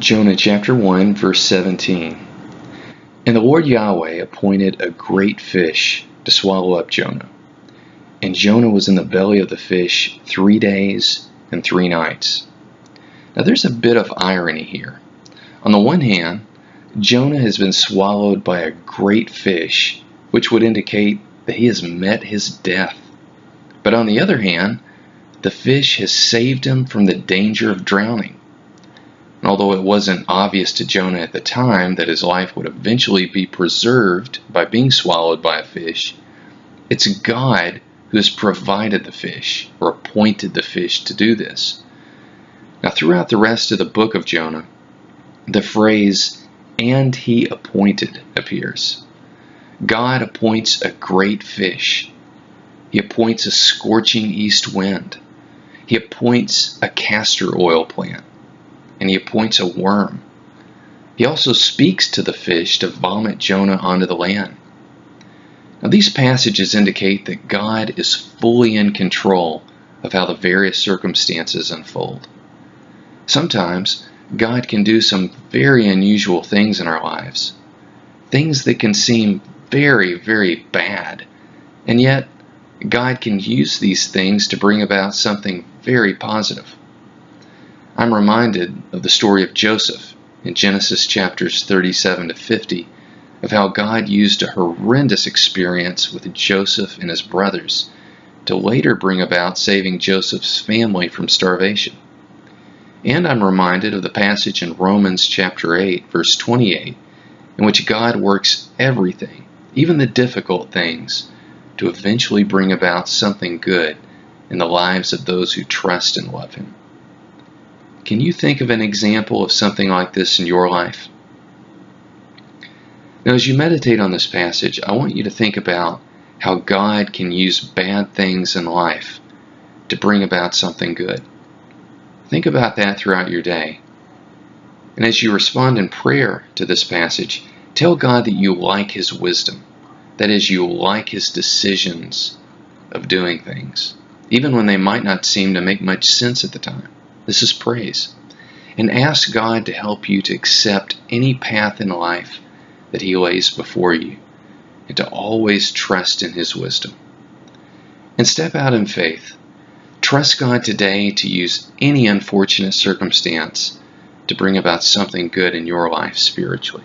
Jonah chapter 1, verse 17. And the Lord Yahweh appointed a great fish to swallow up Jonah. And Jonah was in the belly of the fish 3 days and 3 nights. Now there's a bit of irony here. On the one hand, Jonah has been swallowed by a great fish, which would indicate that he has met his death. But on the other hand, the fish has saved him from the danger of drowning. And although it wasn't obvious to Jonah at the time that his life would eventually be preserved by being swallowed by a fish, it's God who has provided the fish, or appointed the fish to do this. Now throughout the rest of the book of Jonah, the phrase, "and he appointed," appears. God appoints a great fish. He appoints a scorching east wind. He appoints a castor oil plant. And he appoints a worm. He also speaks to the fish to vomit Jonah onto the land. Now these passages indicate that God is fully in control of how the various circumstances unfold. Sometimes God can do some very unusual things in our lives. Things that can seem very, very bad. And yet, God can use these things to bring about something very positive. I'm reminded of the story of Joseph in Genesis chapters 37 to 50, of how God used a horrendous experience with Joseph and his brothers to later bring about saving Joseph's family from starvation. And I'm reminded of the passage in Romans chapter 8, verse 28, in which God works everything, even the difficult things, to eventually bring about something good in the lives of those who trust and love Him. Can you think of an example of something like this in your life? Now, as you meditate on this passage, I want you to think about how God can use bad things in life to bring about something good. Think about that throughout your day. And as you respond in prayer to this passage, tell God that you like His wisdom. That is, you like His decisions of doing things, even when they might not seem to make much sense at the time. This is praise. And ask God to help you to accept any path in life that He lays before you, and to always trust in His wisdom. And step out in faith. Trust God today to use any unfortunate circumstance to bring about something good in your life spiritually.